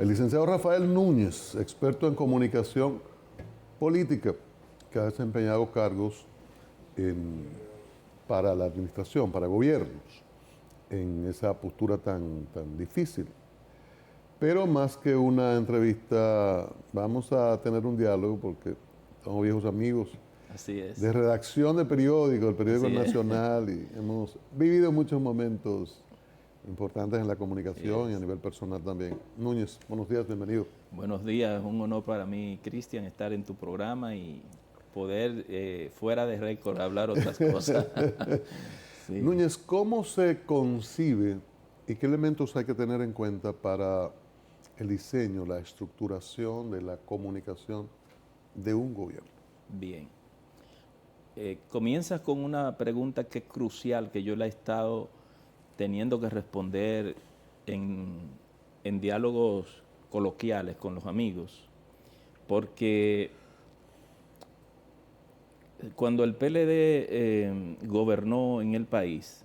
El licenciado Rafael Núñez, experto en comunicación política, que ha desempeñado cargos para la administración, para gobiernos, en esa postura tan difícil. Pero más que una entrevista, vamos a tener un diálogo porque somos viejos amigos. Así es. De redacción de periódicos, el periódico Así es. nacional, y hemos vivido muchos momentos importantes en la comunicación y a nivel personal también. Núñez, buenos días, bienvenido. Buenos días, es un honor para mí, Cristian, estar en tu programa y poder, fuera de récord, hablar otras cosas. Sí. Núñez, ¿cómo se concibe y qué elementos hay que tener en cuenta para el diseño, la estructuración de la comunicación de un gobierno? Bien. Comienzas con una pregunta que es crucial, que yo la he estado teniendo que responder en diálogos coloquiales con los amigos, porque cuando el PLD gobernó en el país,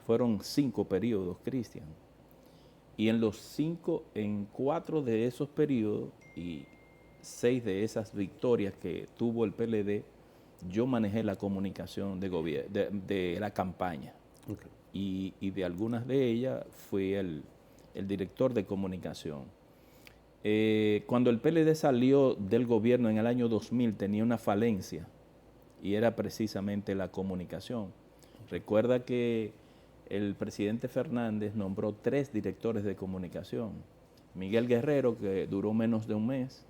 fueron 5 periodos, Cristian, y en 4 de esos periodos y 6 de esas victorias que tuvo el PLD, yo manejé la comunicación de la campaña. Okay. Y de algunas de ellas fui el director de comunicación. Cuando el PLD salió del gobierno en el año 2000 tenía una falencia y era precisamente la comunicación. Recuerda que el presidente Fernández nombró 3 directores de comunicación. Miguel Guerrero, que duró menos de un mes,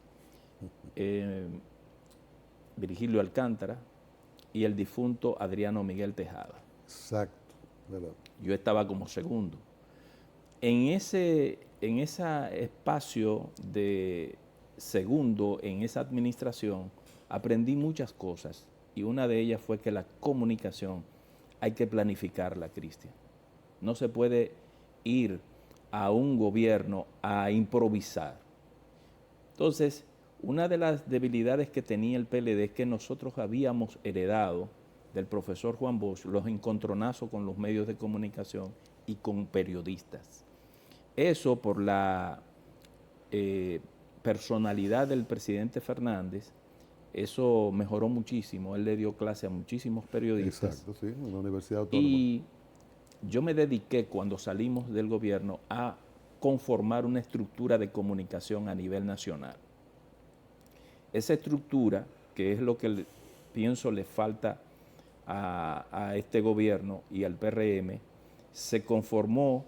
Virgilio Alcántara y el difunto Adriano Miguel Tejada. Exacto. ¿Verdad? Yo estaba como segundo. En ese espacio de segundo, en esa administración, aprendí muchas cosas y una de ellas fue que la comunicación hay que planificarla, Cristian. No se puede ir a un gobierno a improvisar. Entonces, una de las debilidades que tenía el PLD es que nosotros habíamos heredado del profesor Juan Bosch los encontronazos con los medios de comunicación y con periodistas. Eso por la personalidad del presidente Fernández, eso mejoró muchísimo. Él le dio clase a muchísimos periodistas. Exacto, sí, en la Universidad Autónoma. Y yo me dediqué, cuando salimos del gobierno, a conformar una estructura de comunicación a nivel nacional. Esa estructura, que es lo que pienso le falta a este gobierno y al PRM, se conformó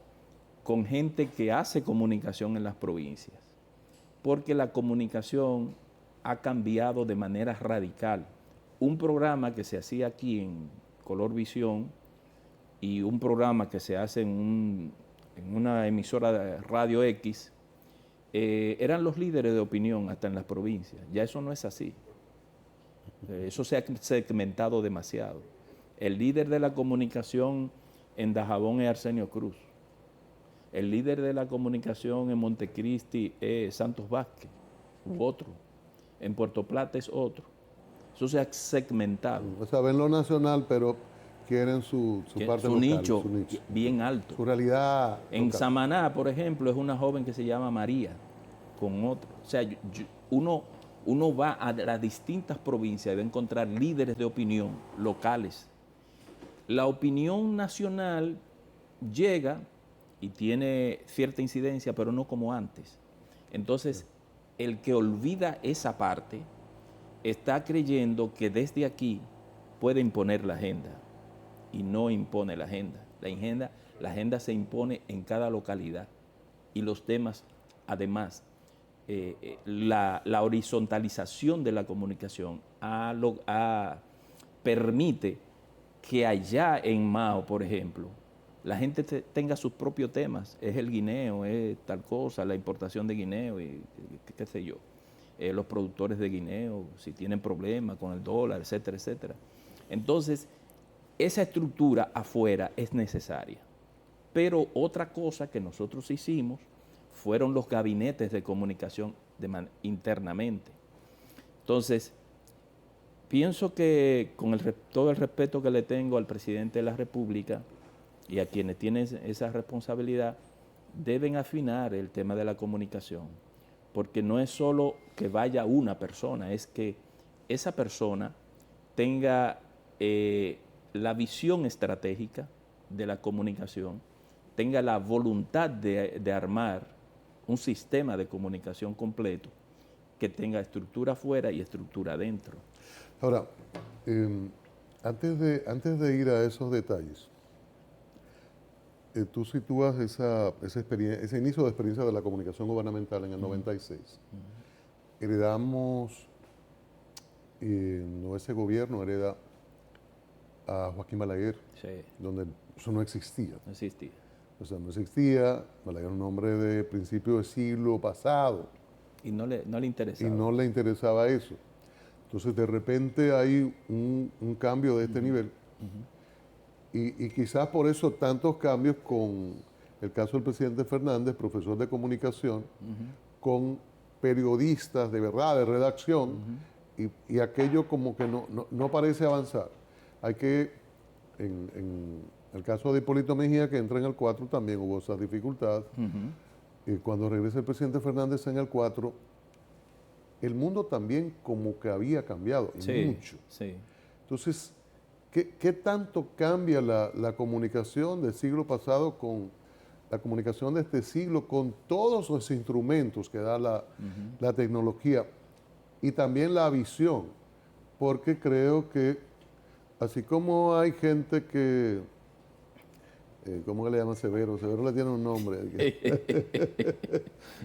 con gente que hace comunicación en las provincias, porque la comunicación ha cambiado de manera radical. Un programa que se hacía aquí en Color Visión y un programa que se hace en una emisora de Radio X, eran los líderes de opinión hasta en las provincias. Ya eso no es así. Eso se ha segmentado demasiado. El líder de la comunicación en Dajabón es Arsenio Cruz. El líder de la comunicación en Montecristi es Santos Vázquez, u otro. En Puerto Plata es otro. Eso se ha segmentado. O sea, ven lo nacional, pero quieren su parte su local, nicho, su nicho bien alto. Su realidad En local. Samaná, por ejemplo, es una joven que se llama María, con otro. O sea, uno va a las distintas provincias y va a encontrar líderes de opinión locales. La opinión nacional llega y tiene cierta incidencia, pero no como antes. Entonces, el que olvida esa parte está creyendo que desde aquí puede imponer la agenda, y no impone la agenda. La agenda se impone en cada localidad, y los temas, además, la horizontalización de la comunicación permite que allá en Mao, por ejemplo, la gente tenga sus propios temas. Es el guineo, es tal cosa, la importación de guineo y qué sé yo. Los productores de guineo, si tienen problemas con el dólar, etcétera, etcétera. Entonces, esa estructura afuera es necesaria. Pero otra cosa que nosotros hicimos fueron los gabinetes de comunicación internamente. Entonces, pienso que con todo el respeto que le tengo al presidente de la República y a quienes tienen esa responsabilidad, deben afinar el tema de la comunicación, porque no es solo que vaya una persona, es que esa persona tenga la visión estratégica de la comunicación, tenga la voluntad de armar un sistema de comunicación completo que tenga estructura afuera y estructura adentro. Ahora, antes de ir a esos detalles, tú sitúas ese inicio de experiencia de la comunicación gubernamental en el 96. Heredamos, no, ese gobierno hereda a Joaquín Balaguer, Sí, donde eso no existía. no existía. O sea, no existía. Balaguer era un hombre de principio del siglo pasado Y no le y interesaba. no le interesaba eso. Entonces, de repente hay un cambio de este nivel. Y quizás por eso tantos cambios con el caso del presidente Fernández, profesor de comunicación, con periodistas de verdad, de redacción, y aquello como que no parece avanzar. Hay que, en el caso de Hipólito Mejía, que entra en el 4, también hubo esas dificultades. Cuando regresa el presidente Fernández en el 4, el mundo también como que había cambiado, y Sí, mucho. sí. Entonces, ¿qué tanto cambia la comunicación del siglo pasado con la comunicación de este siglo, con todos los instrumentos que da la tecnología y también la visión? Porque creo que así como hay gente que, ¿cómo le llama Severo? Severo le tiene un nombre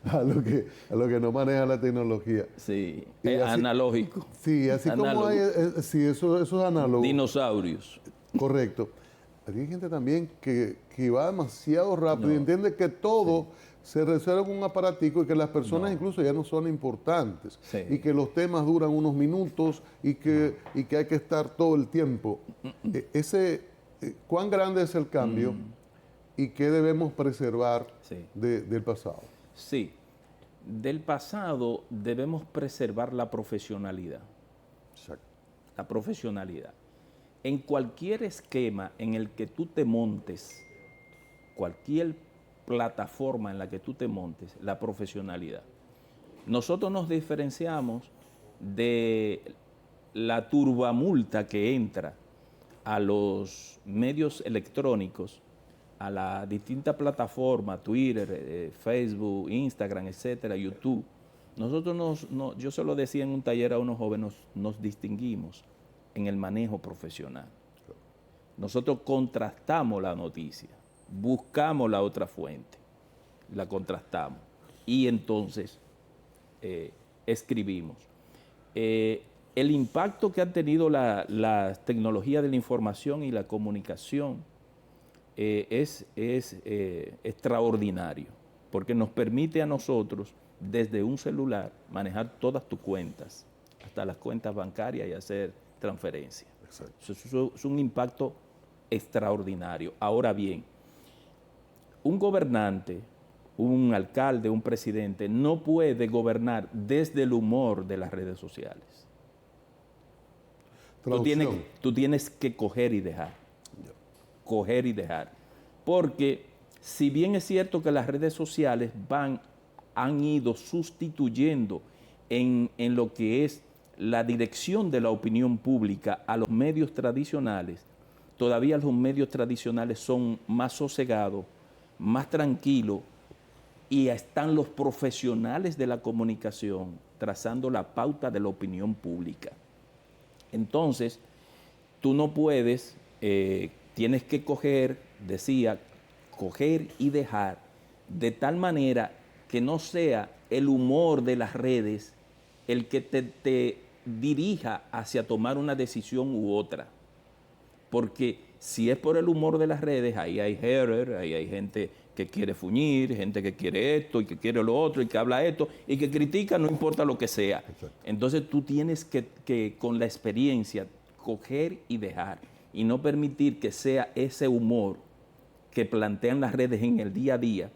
a lo que no maneja la tecnología. Sí, Y así- analógico. Sí, así como hay, sí, eso es análogo. Dinosaurios. Correcto. Aquí hay gente también que va demasiado rápido y entiende que todo se resuelve con un aparatico y que las personas incluso ya no son importantes. Sí. Y que los temas duran unos minutos y que hay que estar todo el tiempo. ¿Cuán grande es el cambio y qué debemos preservar Sí. del pasado? Sí, del pasado debemos preservar la profesionalidad. Exacto. La profesionalidad. En cualquier esquema en el que tú te montes, cualquier plataforma en la que tú te montes, la profesionalidad. Nosotros nos diferenciamos de la turbamulta que entra a los medios electrónicos, a la distinta plataforma, Twitter, Facebook, Instagram, etcétera, YouTube. Nosotros yo se lo decía en un taller a unos jóvenes, nos distinguimos en el manejo profesional. Nosotros contrastamos la noticia, buscamos la otra fuente, la contrastamos y entonces escribimos. El impacto que han tenido la tecnología de la información y la comunicación es extraordinario, porque nos permite a nosotros, desde un celular, manejar todas tus cuentas, hasta las cuentas bancarias y hacer transferencias. Eso es un impacto extraordinario. Ahora bien, un gobernante, un alcalde, un presidente, no puede gobernar desde el humor de las redes sociales. Tú tienes que coger y dejar. Coger y dejar. Porque si bien es cierto que las redes sociales han ido sustituyendo en lo que es la dirección de la opinión pública a los medios tradicionales, todavía los medios tradicionales son más sosegados, más tranquilos, y están los profesionales de la comunicación trazando la pauta de la opinión pública. Entonces, tú no puedes, tienes que coger y dejar, de tal manera que no sea el humor de las redes el que te dirija hacia tomar una decisión u otra. Porque si es por el humor de las redes, ahí hay haters, ahí hay gente que quiere fuñir, gente que quiere esto y que quiere lo otro y que habla esto y que critica, no importa lo que sea. Exacto. Entonces tú tienes que con la experiencia coger y dejar y no permitir que sea ese humor que plantean las redes en el día a día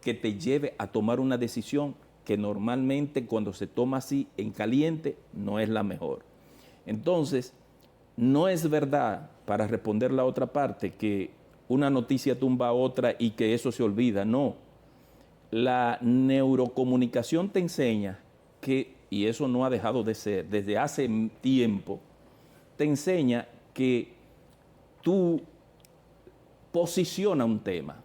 que te lleve a tomar una decisión que normalmente cuando se toma así en caliente no es la mejor. Entonces, no es verdad, para responder la otra parte, que una noticia tumba a otra y que eso se olvida. No. La neurocomunicación te enseña que, y eso no ha dejado de ser desde hace tiempo, te enseña que tú posiciona un tema,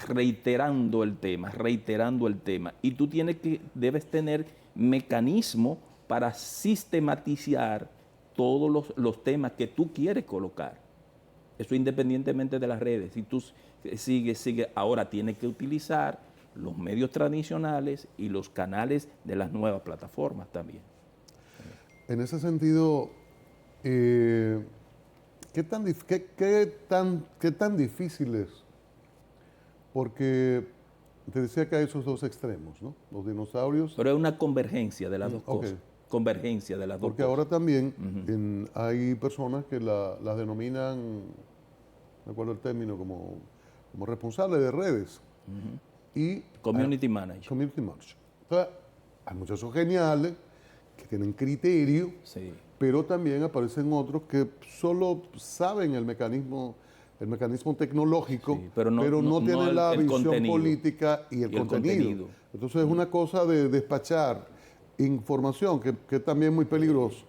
reiterando el tema, y tú debes tener mecanismo para sistematizar todos los temas que tú quieres colocar. Eso independientemente de las redes. Si tú sigues, ahora tienes que utilizar los medios tradicionales y los canales de las nuevas plataformas también. En ese sentido, ¿qué tan difícil es? Porque te decía que hay esos dos extremos, ¿no? Los dinosaurios. Pero es una convergencia de las dos cosas. Convergencia de las dos Porque cosas. ahora también hay personas que las denominan, me acuerdo el término, como responsable de redes. Y Community manager. Community manager. Entonces, hay muchachos geniales que tienen criterio, Sí. pero también aparecen otros que solo saben el mecanismo tecnológico, Sí, pero no tienen la visión contenido, política y el contenido. Entonces es una cosa de despachar información que es también muy peligroso.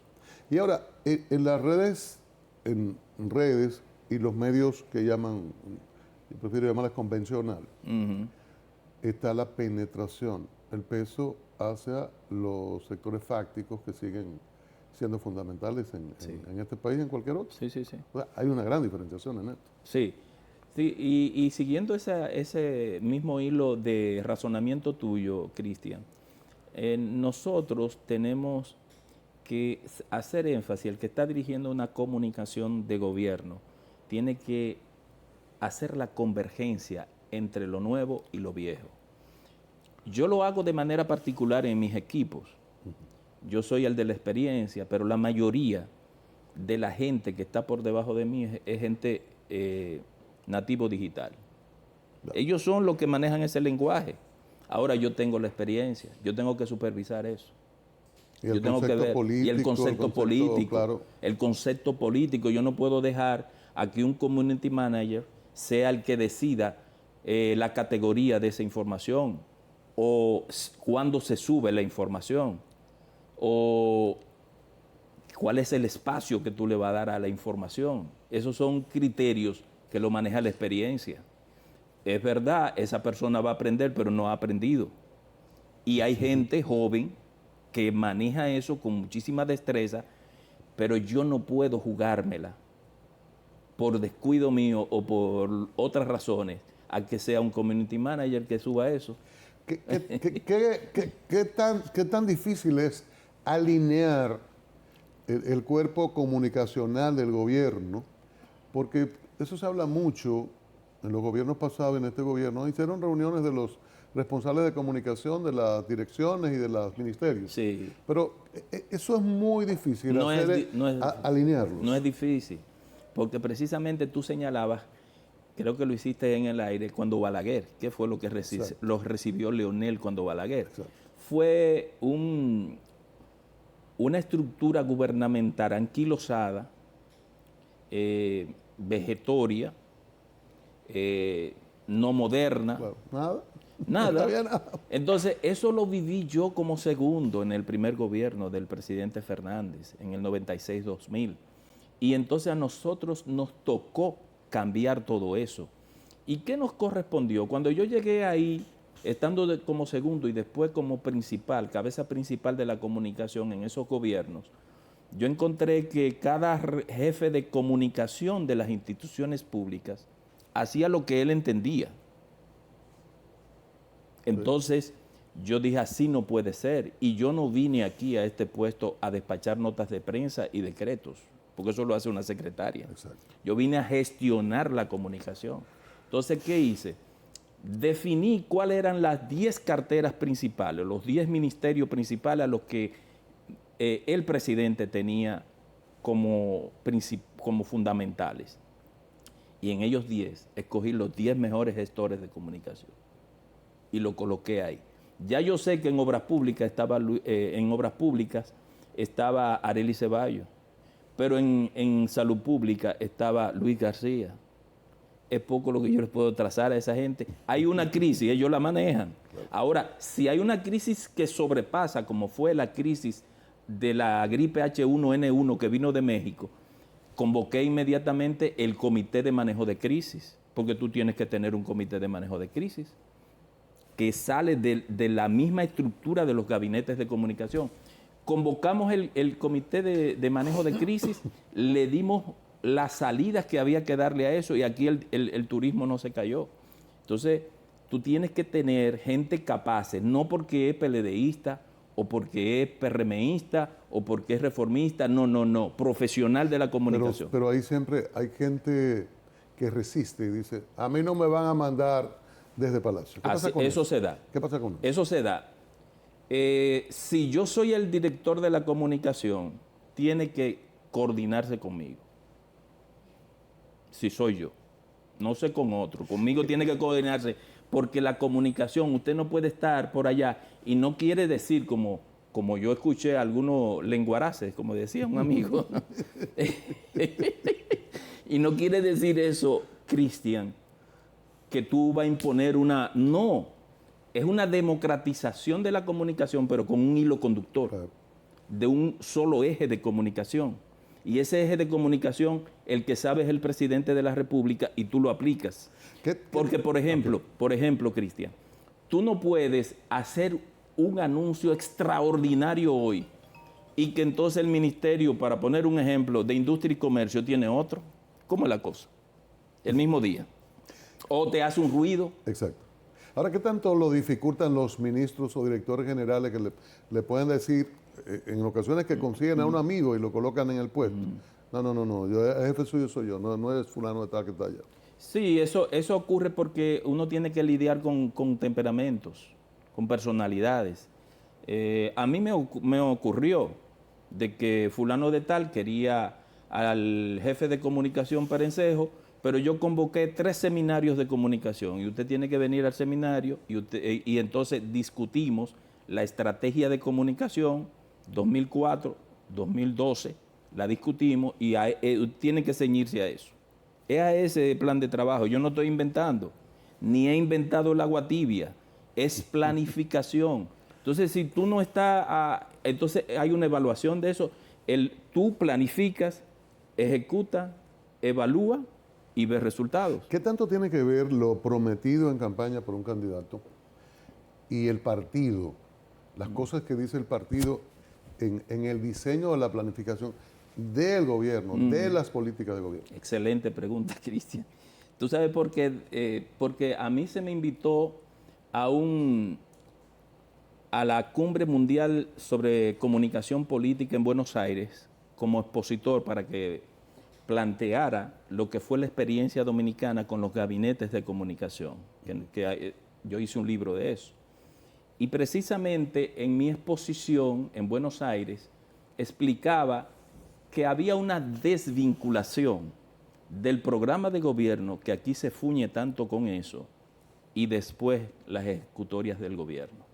Y ahora, en las redes, y los medios que llaman, yo prefiero llamarlas convencional, está la penetración, el peso hacia los sectores fácticos que siguen siendo fundamentales en este país y en cualquier otro. Sí, sí, sí. O sea, hay una gran diferenciación en esto. Sí, sí, y siguiendo ese mismo hilo de razonamiento tuyo, Cristian, nosotros tenemos que hacer énfasis, el que está dirigiendo una comunicación de gobierno, tiene que hacer la convergencia entre lo nuevo y lo viejo. Yo lo hago de manera particular en mis equipos. Yo soy el de la experiencia, pero la mayoría de la gente que está por debajo de mí es gente nativo digital. Ellos son los que manejan ese lenguaje. Ahora yo tengo la experiencia, yo tengo que supervisar eso. Y el concepto político. Y el concepto político. Claro. El concepto político. Yo no puedo dejar a que un community manager sea el que decida la categoría de esa información, o cuándo se sube la información, o cuál es el espacio que tú le vas a dar a la información. Esos son criterios que lo maneja la experiencia. Es verdad, esa persona va a aprender, pero no ha aprendido. Y hay gente joven que maneja eso con muchísima destreza, pero yo no puedo jugármela por descuido mío o por otras razones a que sea un community manager que suba eso. ¿Qué tan difícil es alinear el cuerpo comunicacional del gobierno? Porque eso se habla mucho en los gobiernos pasados, en este gobierno. Hicieron reuniones de los responsables de comunicación de las direcciones y de los ministerios. Sí. Pero eso es muy difícil alinearlos. No es difícil, porque precisamente tú señalabas, creo que lo hiciste en el aire, cuando Balaguer, ¿qué fue lo que recibió Leonel cuando Balaguer? Exacto. Fue una estructura gubernamental anquilosada, vegetoria, no moderna. Claro, nada. No había nada. Entonces, eso lo viví yo como segundo en el primer gobierno del presidente Fernández, en el 96-2000. Y entonces a nosotros nos tocó cambiar todo eso. ¿Y qué nos correspondió? Cuando yo llegué ahí, estando como segundo y después como principal, cabeza principal de la comunicación en esos gobiernos, yo encontré que cada jefe de comunicación de las instituciones públicas hacía lo que él entendía. Entonces, yo dije, así no puede ser. Y yo no vine aquí a este puesto a despachar notas de prensa y decretos, porque eso lo hace una secretaria. Exacto. Yo vine a gestionar la comunicación. Entonces, ¿qué hice? Definí cuáles eran las 10 carteras principales, los 10 ministerios principales a los que el presidente tenía como fundamentales. Y en ellos 10, escogí los 10 mejores gestores de comunicación y lo coloqué ahí. Ya yo sé que en obras públicas estaba Arely Ceballos, pero en salud pública estaba Luis García, es poco lo que yo les puedo trazar a esa gente. Hay una crisis, ellos la manejan. Ahora, si hay una crisis que sobrepasa, como fue la crisis de la gripe H1N1 que vino de México, convoqué inmediatamente el comité de manejo de crisis, porque tú tienes que tener un comité de manejo de crisis que sale de la misma estructura de los gabinetes de comunicación. Convocamos el comité de manejo de crisis, le dimos las salidas que había que darle a eso y aquí el turismo no se cayó. Entonces, tú tienes que tener gente capaz, no porque es PLDista o porque es PRMista o porque es reformista, no, profesional de la comunicación. Pero ahí siempre hay gente que resiste y dice, a mí no me van a mandar desde Palacio. ¿Qué pasa con eso? Se da. ¿Qué pasa con eso? Eso se da. Si yo soy el director de la comunicación, tiene que coordinarse conmigo. Si soy yo, no sé con otro, conmigo tiene que coordinarse, porque la comunicación, usted no puede estar por allá y no quiere decir como yo escuché a algunos lenguaraces, como decía un amigo, y no quiere decir eso, Cristian, que tú vas a imponer una... No, es una democratización de la comunicación, pero con un hilo conductor, claro, de un solo eje de comunicación. Y ese eje de comunicación, el que sabe es el presidente de la República y tú lo aplicas. Porque, por ejemplo, Cristian, tú no puedes hacer un anuncio extraordinario hoy y que entonces el ministerio, para poner un ejemplo, de Industria y Comercio tiene otro. ¿Cómo es la cosa? El mismo día. O te hace un ruido. Exacto. Ahora, ¿qué tanto lo dificultan los ministros o directores generales que le pueden decir, en ocasiones que consiguen a un amigo y lo colocan en el puesto? No, yo, el jefe suyo soy yo, no es fulano de tal que está allá. Sí, eso ocurre porque uno tiene que lidiar con temperamentos, con personalidades. A mí me ocurrió de que fulano de tal quería al jefe de comunicación Perencejo, pero yo convoqué 3 seminarios de comunicación y usted tiene que venir al seminario y entonces discutimos la estrategia de comunicación 2004, 2012, la discutimos y tiene que ceñirse a eso. Es a ese plan de trabajo. Yo no estoy inventando, ni he inventado el agua tibia, es planificación. Entonces, si tú no estás, entonces hay una evaluación de eso. Tú planificas, ejecutas, evalúa y ves resultados. ¿Qué tanto tiene que ver lo prometido en campaña por un candidato y el partido, las cosas que dice el partido en el diseño de la planificación del gobierno, de las políticas de gobierno? Excelente pregunta, Cristian. ¿Tú sabes por qué? Porque a mí se me invitó a la Cumbre Mundial sobre Comunicación Política en Buenos Aires como expositor para que planteara lo que fue la experiencia dominicana con los gabinetes de comunicación, que yo hice un libro de eso. Y precisamente en mi exposición en Buenos Aires explicaba que había una desvinculación del programa de gobierno, que aquí se fuñe tanto con eso, y después las ejecutorias del gobierno.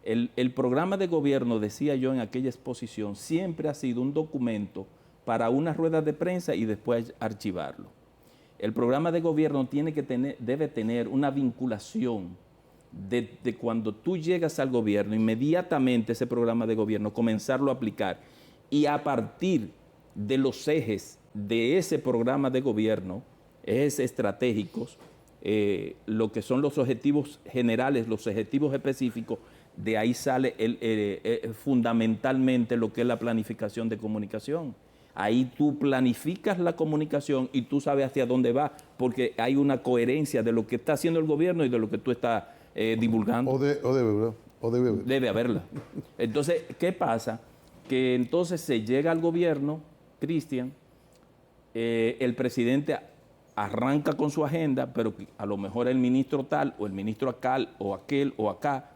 El programa de gobierno, decía yo en aquella exposición, siempre ha sido un documento para una rueda de prensa y después archivarlo. El programa de gobierno debe tener una vinculación de cuando tú llegas al gobierno, inmediatamente ese programa de gobierno, comenzarlo a aplicar y a partir de los ejes de ese programa de gobierno, ejes estratégicos, lo que son los objetivos generales, los objetivos específicos, de ahí sale fundamentalmente lo que es la planificación de comunicación. Ahí tú planificas la comunicación y tú sabes hacia dónde va, porque hay una coherencia de lo que está haciendo el gobierno y de lo que tú estás divulgando. Debe haberla. Entonces, ¿qué pasa? Que entonces se llega al gobierno, Cristian, el presidente arranca con su agenda, pero a lo mejor el ministro tal o el ministro aquel o aquel o acá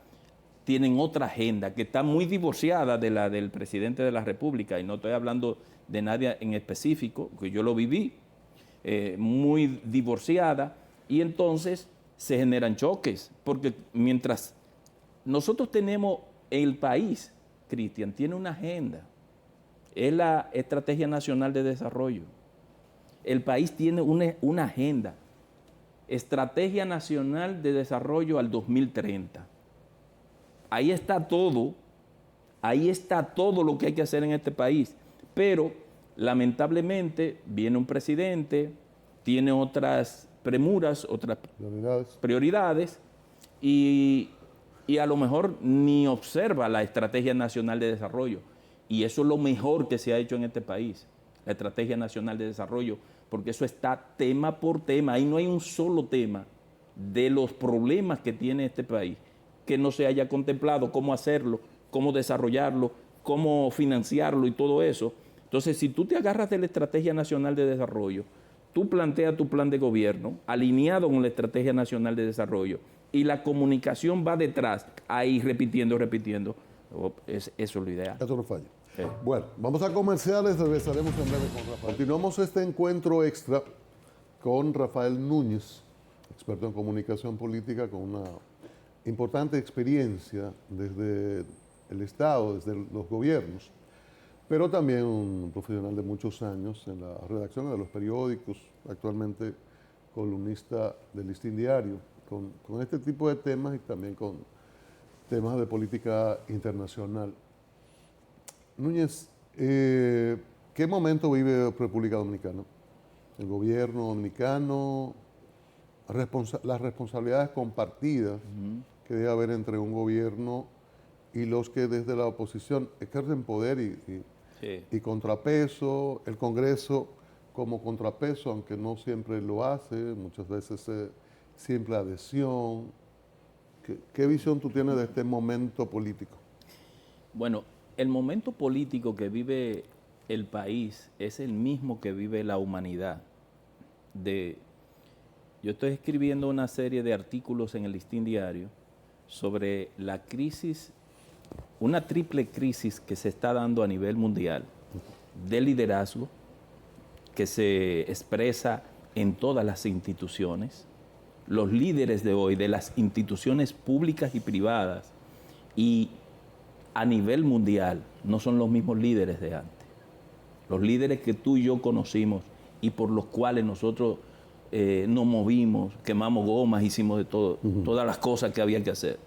tienen otra agenda que está muy divorciada de la del presidente de la República, y no estoy hablando de nadie en específico, que yo lo viví, muy divorciada, y entonces se generan choques, porque mientras nosotros tenemos el país, Cristian, tiene una agenda, es la Estrategia Nacional de Desarrollo. El país tiene una agenda Estrategia Nacional de Desarrollo al 2030. Ahí está todo lo que hay que hacer en este país. Pero, lamentablemente, viene un presidente, tiene otras premuras, otras prioridades y a lo mejor ni observa la Estrategia Nacional de Desarrollo. Y eso es lo mejor que se ha hecho en este país, la Estrategia Nacional de Desarrollo, porque eso está tema por tema. Ahí no hay un solo tema de los problemas que tiene este país que no se haya contemplado cómo hacerlo, cómo desarrollarlo, cómo financiarlo y todo eso. Entonces, si tú te agarras de la Estrategia Nacional de Desarrollo, tú planteas tu plan de gobierno alineado con la Estrategia Nacional de Desarrollo y la comunicación va detrás, ahí repitiendo. Eso es lo ideal. Eso no falla. Bueno, vamos a comerciales, regresaremos en breve con Rafael. Continuamos este encuentro extra con Rafael Núñez, experto en comunicación política con una importante experiencia desde el Estado, desde los gobiernos, pero también un profesional de muchos años en la redacción de los periódicos, actualmente columnista del Listín Diario, con este tipo de temas y también con temas de política internacional. Núñez, ¿qué momento vive República Dominicana? El gobierno dominicano, las responsabilidades compartidas que debe haber entre un gobierno y los que desde la oposición ejercen poder y contrapeso, el Congreso como contrapeso, aunque no siempre lo hace, muchas veces simple adhesión. ¿Qué visión tú tienes de este momento político? Bueno, el momento político que vive el país es el mismo que vive la humanidad. Yo estoy escribiendo una serie de artículos en el Listín Diario sobre la crisis, una triple crisis que se está dando a nivel mundial de liderazgo, que se expresa en todas las instituciones. Los líderes de hoy, de las instituciones públicas y privadas y a nivel mundial, no son los mismos líderes de antes. Los líderes que tú y yo conocimos y por los cuales nosotros nos movimos, quemamos gomas, hicimos de todo, todas las cosas que había que hacer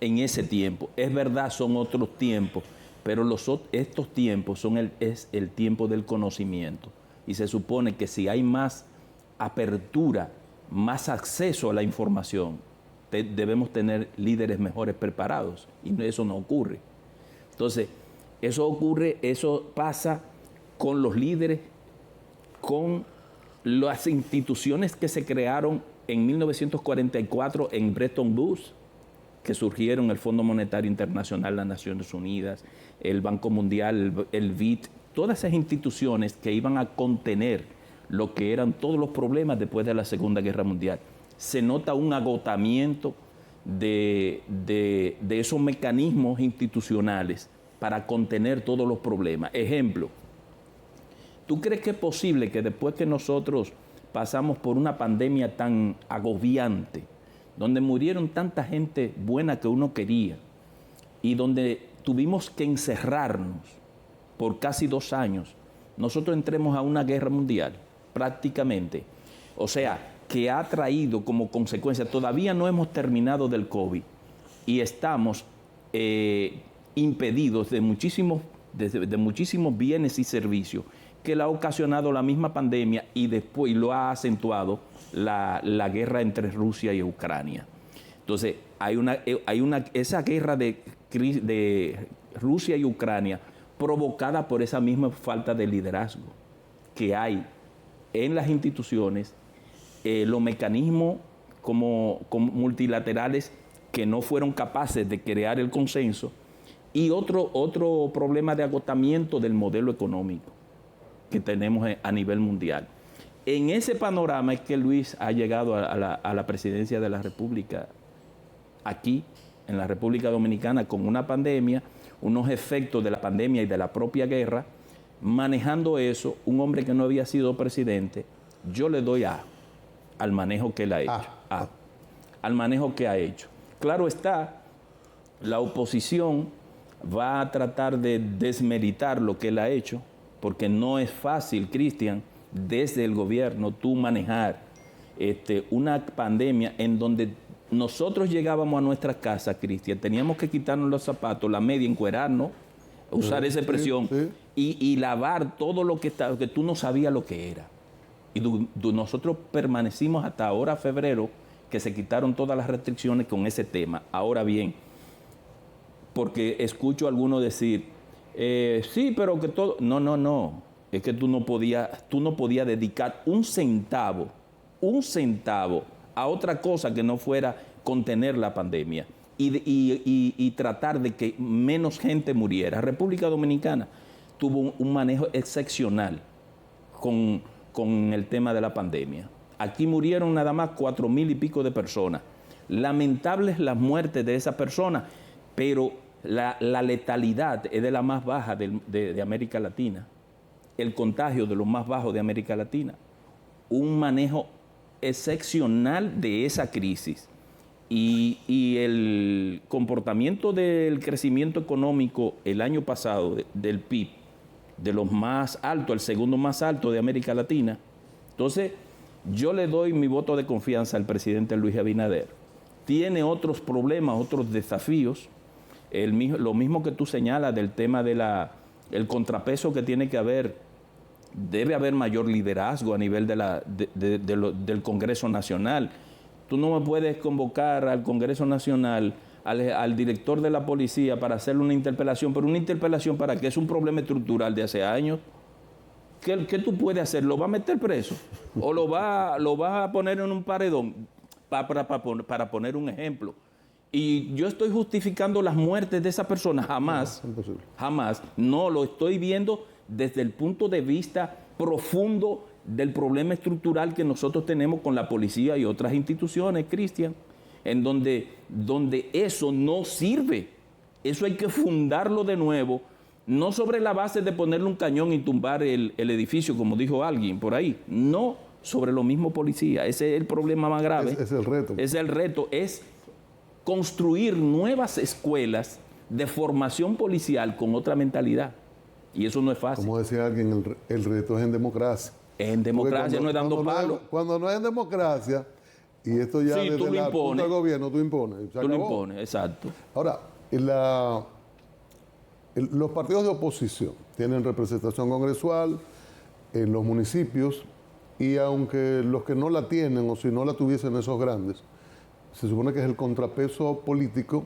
en ese tiempo. Es verdad, son otros tiempos, pero estos tiempos es el tiempo del conocimiento. Y se supone que si hay más apertura, más acceso a la información, debemos tener líderes mejores preparados. Y eso no ocurre. Entonces, eso pasa con los líderes, con las instituciones que se crearon en 1944 en Bretton Woods, que surgieron el Fondo Monetario Internacional, las Naciones Unidas, el Banco Mundial, el BID, todas esas instituciones que iban a contener lo que eran todos los problemas después de la Segunda Guerra Mundial. Se nota un agotamiento de esos mecanismos institucionales para contener todos los problemas. Ejemplo, ¿tú crees que es posible que después que nosotros pasamos por una pandemia tan agobiante, donde murieron tanta gente buena que uno quería y donde tuvimos que encerrarnos por casi 2 años, nosotros entremos a una guerra mundial prácticamente? O sea, que ha traído como consecuencia, todavía no hemos terminado del COVID y estamos impedidos de muchísimos bienes y servicios que le ha ocasionado la misma pandemia y después lo ha acentuado la guerra entre Rusia y Ucrania. Entonces, esa guerra de Rusia y Ucrania provocada por esa misma falta de liderazgo que hay en las instituciones, los mecanismos como multilaterales que no fueron capaces de crear el consenso y otro problema de agotamiento del modelo económico que tenemos a nivel mundial. En ese panorama es que Luis ha llegado a la presidencia de la República aquí, en la República Dominicana, con una pandemia, unos efectos de la pandemia y de la propia guerra. Manejando eso, un hombre que no había sido presidente, yo le doy al manejo que él ha hecho. Al manejo que ha hecho. Claro está, la oposición va a tratar de desmeritar lo que él ha hecho, porque no es fácil, Cristian, desde el gobierno tú manejar una pandemia en donde nosotros llegábamos a nuestras casas, Cristian, teníamos que quitarnos los zapatos, la media, encuerarnos, usar esa expresión, y lavar todo lo que tú no sabías lo que era. Y nosotros permanecimos hasta ahora, febrero, que se quitaron todas las restricciones con ese tema. Ahora bien, porque escucho a algunos decir, sí, pero que todo... No. Es que tú no podías dedicar un centavo a otra cosa que no fuera contener la pandemia y tratar de que menos gente muriera. República Dominicana tuvo un manejo excepcional con el tema de la pandemia. Aquí murieron nada más 4,000 y pico de personas. Lamentables las muertes de esas personas, pero la letalidad es de la más baja de América Latina. El contagio de los más bajos de América Latina. Un manejo excepcional de esa crisis. Y el comportamiento del crecimiento económico el año pasado del PIB, de los más altos, el segundo más alto de América Latina. Entonces, yo le doy mi voto de confianza al presidente Luis Abinader. Tiene otros problemas, otros desafíos. Lo mismo que tú señalas del tema el contrapeso que tiene que haber. Debe haber mayor liderazgo a nivel del Congreso Nacional. Tú no me puedes convocar al Congreso Nacional, al director de la policía para hacerle una interpelación, pero una interpelación para qué, es un problema estructural de hace años. ¿Qué tú puedes hacer? ¿Lo va a meter preso? ¿O lo va a poner en un paredón? Para poner un ejemplo. Y yo estoy justificando las muertes de esa persona. Jamás. Jamás. No, lo estoy viendo desde el punto de vista profundo del problema estructural que nosotros tenemos con la policía y otras instituciones, Cristian, en donde eso no sirve. Eso hay que fundarlo de nuevo, no sobre la base de ponerle un cañón y tumbar el edificio, como dijo alguien por ahí, no sobre lo mismo policía. Ese es el problema más grave. Es el reto. Es el reto, es construir nuevas escuelas de formación policial con otra mentalidad. Y eso no es fácil. Como decía alguien, el reto es en democracia. En democracia no es dando palos. Cuando no es en democracia, y esto ya sí, desde la punta del gobierno, tú impones. Tú lo impones, exacto. Ahora, los partidos de oposición tienen representación congresual en los municipios, y aunque los que no la tienen, o si no la tuviesen esos grandes, se supone que es el contrapeso político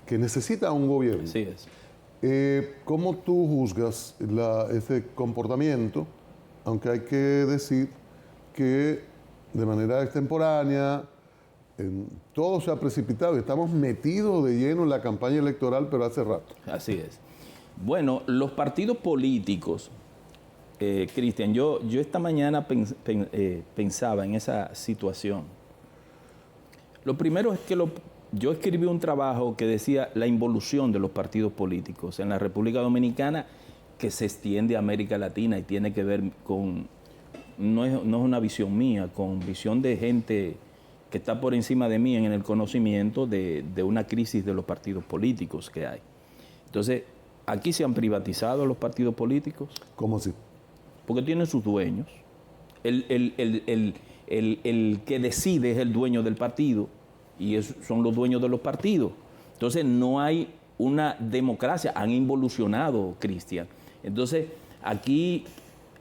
que necesita un gobierno. Así es. ¿Cómo tú juzgas ese comportamiento? Aunque hay que decir que de manera extemporánea todo se ha precipitado. Estamos metidos de lleno en la campaña electoral, pero hace rato. Así es. Bueno, los partidos políticos, Cristian, yo esta mañana pensaba en esa situación. Lo primero es que yo escribí un trabajo que decía la involución de los partidos políticos en la República Dominicana, que se extiende a América Latina y tiene que ver con, no es una visión mía, con visión de gente que está por encima de mí en el conocimiento de una crisis de los partidos políticos que hay. Entonces, aquí se han privatizado los partidos políticos. ¿Cómo así? Porque tienen sus dueños. El que decide es el dueño del partido y son los dueños de los partidos. Entonces, no hay una democracia. Han involucionado, Cristian. Entonces, aquí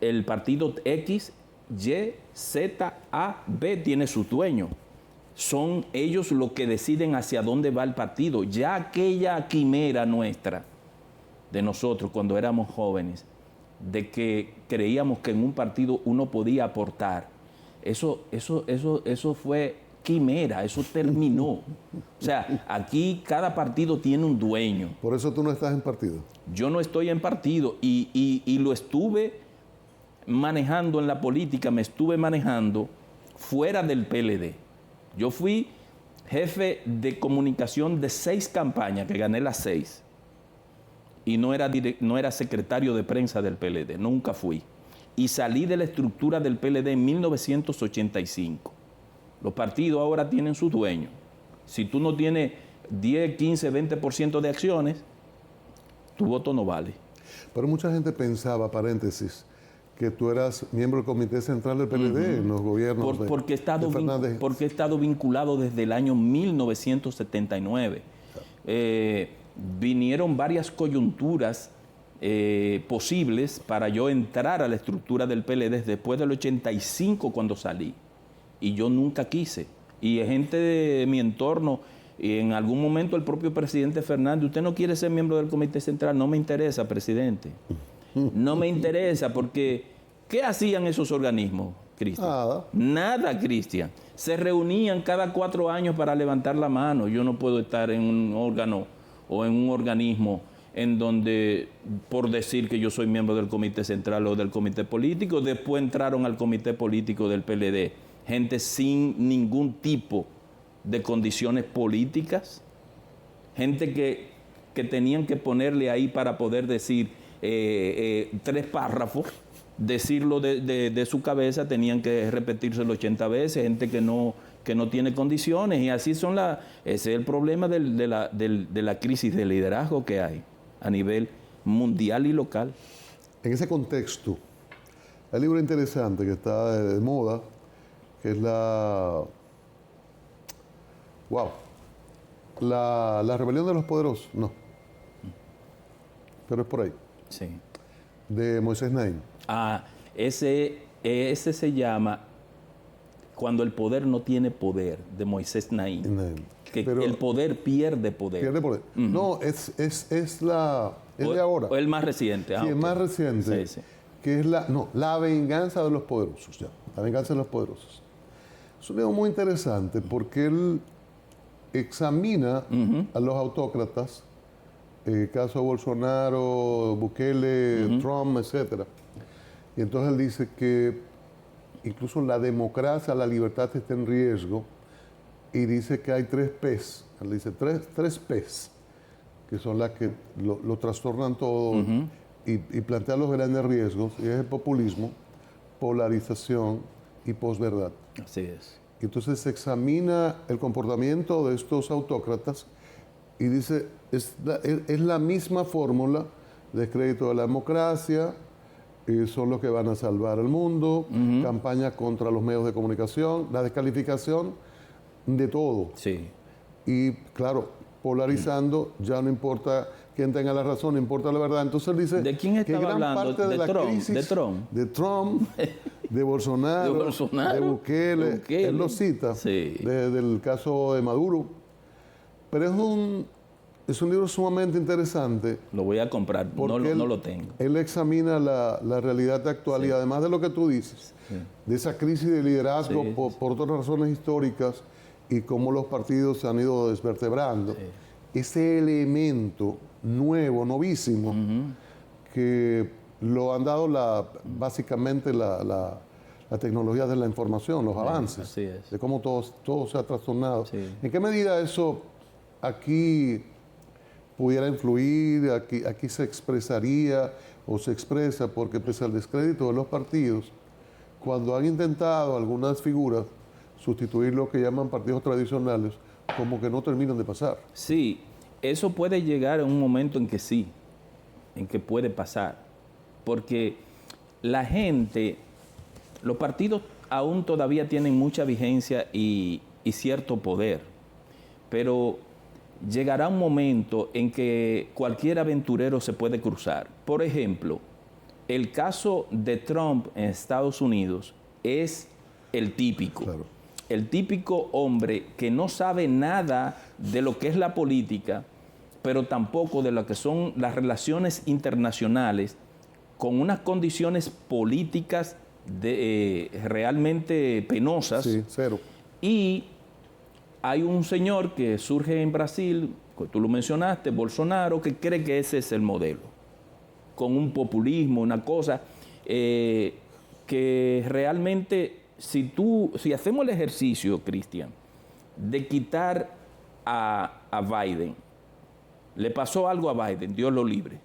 el partido X, Y, Z, A, B tiene sus dueños. Son ellos los que deciden hacia dónde va el partido. Ya aquella quimera nuestra, de nosotros cuando éramos jóvenes, de que creíamos que en un partido uno podía aportar, eso fue quimera, eso terminó. O sea, aquí cada partido tiene un dueño. Por eso tú no estás en partido. Yo no estoy en partido y lo estuve manejando en la política, me estuve manejando fuera del PLD. Yo fui jefe de comunicación de 6 campañas, que gané las 6. Y no era secretario de prensa del PLD, nunca fui. Y salí de la estructura del PLD en 1985. Los partidos ahora tienen sus dueños. Si tú no tienes 10, 15, 20% de acciones, tu voto no vale. Pero mucha gente pensaba, paréntesis, que tú eras miembro del Comité Central del PLD en los gobiernos porque de Fernández. Porque he estado vinculado desde el año 1979. Vinieron varias coyunturas posibles para yo entrar a la estructura del PLD después del 85 cuando salí. Y yo nunca quise. Y gente de mi entorno, y en algún momento el propio presidente Fernández, ¿usted no quiere ser miembro del Comité Central? No me interesa, presidente. No me interesa porque ¿qué hacían esos organismos, Cristian? Nada, Cristian. Se reunían cada 4 años para levantar la mano. Yo no puedo estar en un órgano o en un organismo en donde, por decir que yo soy miembro del Comité Central o del Comité Político, después entraron al Comité Político del PLD. Gente sin ningún tipo de condiciones políticas. Gente que tenían que ponerle ahí para poder decir 3 párrafos, decirlo de su cabeza, tenían que repetírselo 80 veces, gente que no tiene condiciones, y así son ese es el problema de la crisis de liderazgo que hay a nivel mundial y local. En ese contexto, hay un libro interesante que está de moda, que es la rebelión de los poderosos, no, pero es por ahí. Sí. De Moisés Naim. Ese se llama Cuando el poder no tiene poder, de Moisés Naim. Que el poder pierde poder. Pierde poder. No, es de ahora. O el más reciente. Sí, el más reciente. Sí. Que es la venganza de los poderosos. Ya, la venganza de los poderosos. Es un libro muy interesante porque él examina a los autócratas, caso de Bolsonaro, Bukele, Trump, etc. Y entonces él dice que incluso la democracia, la libertad está en riesgo, y dice que hay 3 P's. Él dice 3 P's, que son las que lo trastornan todo y plantean los grandes riesgos, y es el populismo, polarización y posverdad. Así es. Y entonces se examina el comportamiento de estos autócratas y dice, es la misma fórmula de crédito de la democracia, son los que van a salvar el mundo, campaña contra los medios de comunicación, la descalificación de todo. Sí. Y claro, polarizando, ya no importa quién tenga la razón, no importa la verdad. Entonces él dice ¿de quién estaba que gran hablando? parte de la Trump, crisis de Trump. de Bolsonaro, de Bukele, él lo cita, del caso de Maduro. Pero es un libro sumamente interesante. Lo voy a comprar, no lo tengo. Él examina la realidad actual y además de lo que tú dices, de esa crisis de liderazgo por otras razones históricas y cómo los partidos se han ido desvertebrando. Ese elemento nuevo, novísimo, que lo han dado básicamente la tecnología de la información, los avances, así es. de cómo todo se ha trastornado. ¿En qué medida eso aquí pudiera influir, aquí se expresaría o se expresa? Porque pese al descrédito de los partidos, cuando han intentado algunas figuras sustituir lo que llaman partidos tradicionales, como que no terminan de pasar. Sí, eso puede llegar a un momento en que sí, en que puede pasar, porque la gente, los partidos aún todavía tienen mucha vigencia y cierto poder, pero llegará un momento en que cualquier aventurero se puede cruzar. Por ejemplo, el caso de Trump en Estados Unidos es el típico. Claro. El típico hombre que no sabe nada de lo que es la política, pero tampoco de lo que son las relaciones internacionales, con unas condiciones políticas realmente penosas. Sí, cero. Y hay un señor que surge en Brasil, que tú lo mencionaste, Bolsonaro, que cree que ese es el modelo, con un populismo, una cosa que realmente, si hacemos el ejercicio, Cristian, de quitar a Biden, le pasó algo a Biden, Dios lo libre.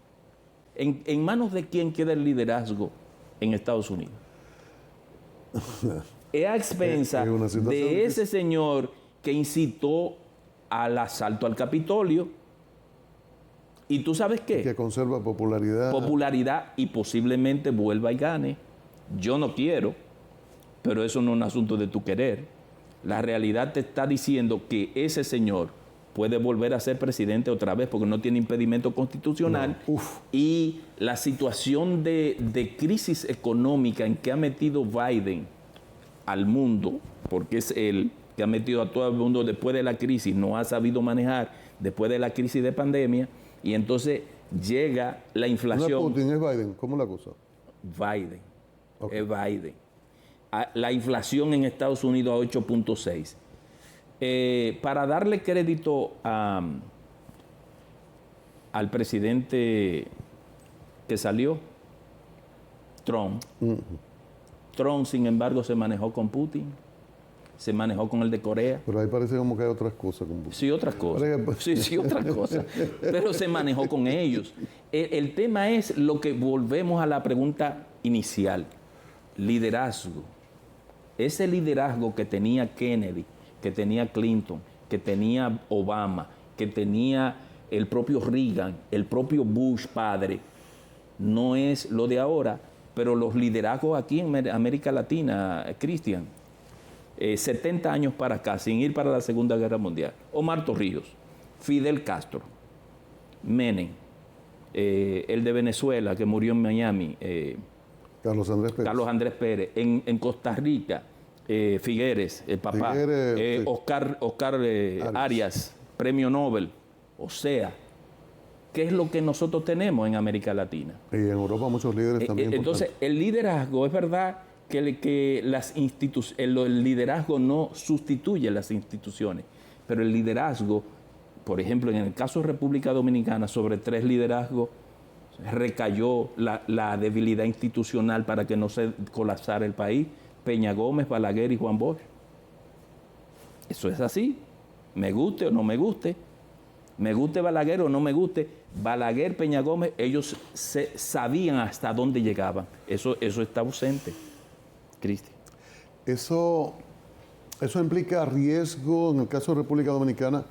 ¿En manos de quién queda el liderazgo en Estados Unidos? Es a expensa de ese señor que incitó al asalto al Capitolio. ¿Y tú sabes qué? Que conserva popularidad. Popularidad y posiblemente vuelva y gane. Yo no quiero, pero eso no es un asunto de tu querer. La realidad te está diciendo que ese señor puede volver a ser presidente otra vez porque no tiene impedimento constitucional. No. Y la situación de crisis económica en que ha metido Biden al mundo, porque es él que ha metido a todo el mundo después de la crisis, no ha sabido manejar después de la crisis de pandemia, y entonces llega la inflación. No es Putin, es Biden. ¿Cómo es la cosa? Biden. Okay. Es Biden. La inflación en Estados Unidos a 8.6. Para darle crédito al presidente que salió, Trump. Trump, sin embargo, se manejó con Putin, se manejó con el de Corea. Pero ahí parece como que hay otras cosas con Putin. Sí, otras cosas. Sí, otras cosas. Pero se manejó con ellos. El tema es lo que volvemos a la pregunta inicial. Liderazgo. Ese liderazgo que tenía Kennedy, que tenía Clinton, que tenía Obama, que tenía el propio Reagan, el propio Bush padre, no es lo de ahora, pero los liderazgos aquí en América Latina, Cristian, 70 años para acá, sin ir para la Segunda Guerra Mundial, Omar Torrijos, Fidel Castro, Menem, el de Venezuela que murió en Miami, Carlos Andrés Pérez. En Costa Rica, Figueres, el papá, Figueres, sí. Oscar Arias, premio Nobel. O sea, ¿qué es lo que nosotros tenemos en América Latina? Y en Europa muchos líderes también. Entonces, el liderazgo, es verdad que el liderazgo no sustituye las instituciones, pero el liderazgo, por ejemplo, en el caso de República Dominicana, sobre 3 liderazgos, recayó la debilidad institucional para que no se colapsara el país: Peña Gómez, Balaguer y Juan Bosch. Eso es así, me guste o no me guste, me guste Balaguer o no me guste, Balaguer, Peña Gómez, ellos sabían hasta dónde llegaban. Eso está ausente, Cristian. Eso implica riesgo en el caso de República Dominicana,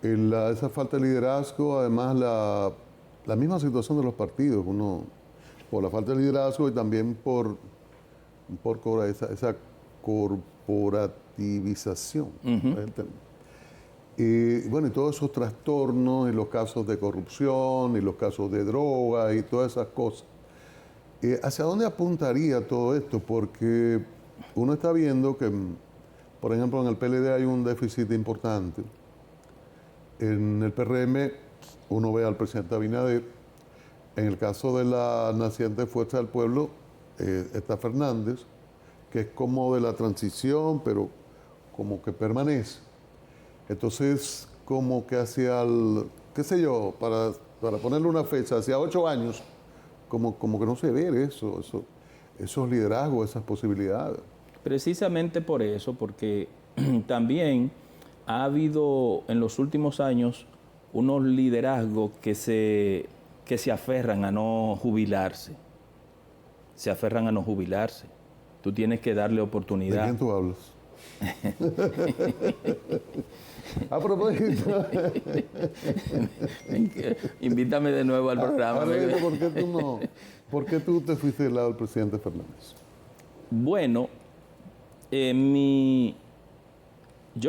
esa falta de liderazgo, además la misma situación de los partidos, por la falta de liderazgo y también por esa corporativización. Y bueno, y todos esos trastornos y los casos de corrupción y los casos de droga y todas esas cosas. ¿Hacia dónde apuntaría todo esto? Porque uno está viendo que, por ejemplo, en el PLD hay un déficit importante. En el PRM uno ve al presidente Abinader. En el caso de la naciente Fuerza del Pueblo está Fernández, que es como de la transición, pero como que permanece. Entonces, como que hacia qué sé yo, para ponerle una fecha, hacia 8 años, como que no se ve esos liderazgos, esas posibilidades. Precisamente por eso, porque también ha habido en los últimos años unos liderazgos que se aferran a no jubilarse. Se aferran a no jubilarse. Tú tienes que darle oportunidad. ¿De quién tú hablas? A propósito. Invítame de nuevo al programa. ¿Por qué tú te fuiste del lado del presidente Fernández? Bueno, yo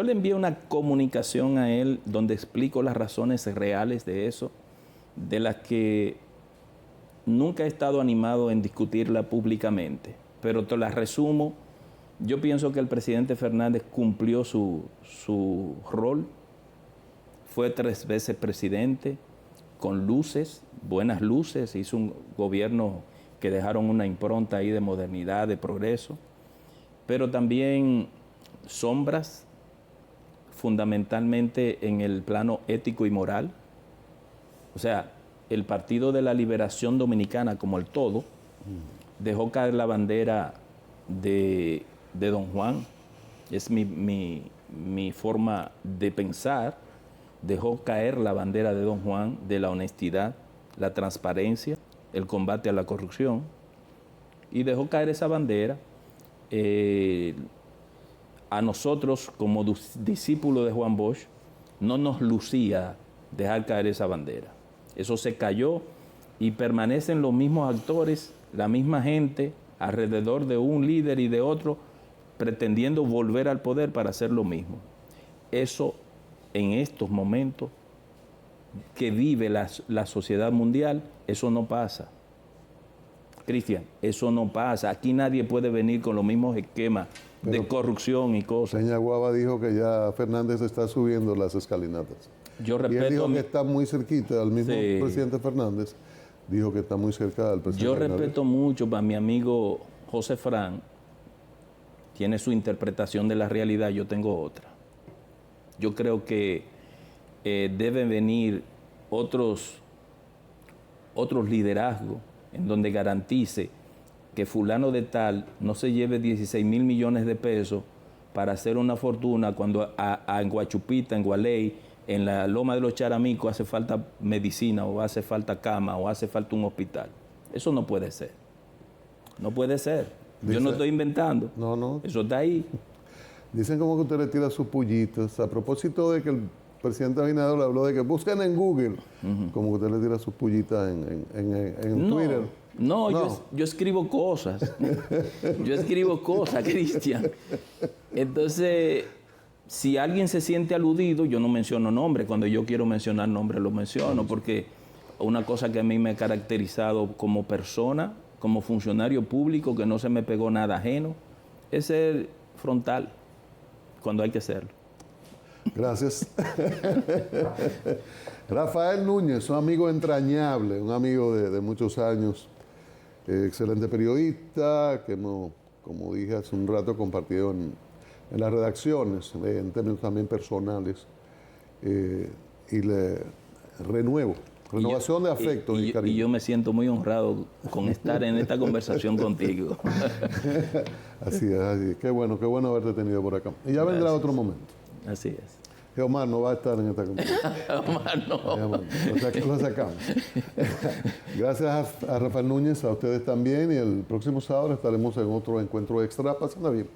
le envié una comunicación a él donde explico las razones reales de eso, de las que nunca he estado animado en discutirla públicamente, pero te las resumo. Yo pienso que el presidente Fernández cumplió su rol, fue 3 veces presidente, con luces, buenas luces, hizo un gobierno que dejaron una impronta ahí de modernidad, de progreso, pero también sombras, fundamentalmente en el plano ético y moral. O sea, el Partido de la Liberación Dominicana como el todo dejó caer la bandera de Don Juan. Es mi forma de pensar. Dejó caer la bandera de Don Juan, de la honestidad, la transparencia, el combate a la corrupción, y dejó caer esa bandera. A nosotros, como discípulos de Juan Bosch, no nos lucía dejar caer esa bandera. Eso se cayó y permanecen los mismos actores, la misma gente, alrededor de un líder y de otro, pretendiendo volver al poder para hacer lo mismo. Eso, en estos momentos que vive la sociedad mundial, eso no pasa. Cristian, eso no pasa. Aquí nadie puede venir con los mismos esquemas de corrupción y cosas. Peña Guava dijo que ya Fernández está subiendo las escalinatas. Yo Y él respeto, dijo que está muy cerquita, al mismo Sí. presidente Fernández dijo que está muy cerca del presidente yo Fernández. respeto mucho a mi amigo José Fran, tiene su interpretación de la realidad, yo tengo otra. Yo creo que deben venir otros liderazgos en donde garantice que fulano de tal no se lleve 16,000 millones de pesos para hacer una fortuna cuando en Guachupita, en Gualey, en la Loma de los Charamicos hace falta medicina o hace falta cama o hace falta un hospital. Eso no puede ser. No puede ser. Yo no estoy inventando. No, no. Eso está ahí. Dicen como que usted le tira sus pullitos. A propósito de que el presidente Abinader le habló de que busquen en Google, como que usted le tira sus pullitas en No, Twitter. no. Yo escribo cosas. Yo escribo cosas, Cristian. Entonces, si alguien se siente aludido, yo no menciono nombres. Cuando yo quiero mencionar nombres, lo menciono, porque una cosa que a mí me ha caracterizado como persona, como funcionario público, que no se me pegó nada ajeno, es ser frontal cuando hay que serlo. Gracias. Rafael Núñez, un amigo entrañable, un amigo de muchos años, excelente periodista, que hemos, como dije hace un rato, compartido en las redacciones, en términos también personales, y le renovación de afecto y cariño. Y yo me siento muy honrado con estar en esta conversación contigo. Así es. Qué bueno haberte tenido por acá. Y ya vendrá otro momento. Así es. Que Omar no va a estar en esta conversación. Omar, no. Lo sacamos. Gracias a Rafael Núñez, a ustedes también, y el próximo sábado estaremos en otro encuentro extra. Pásenla bien.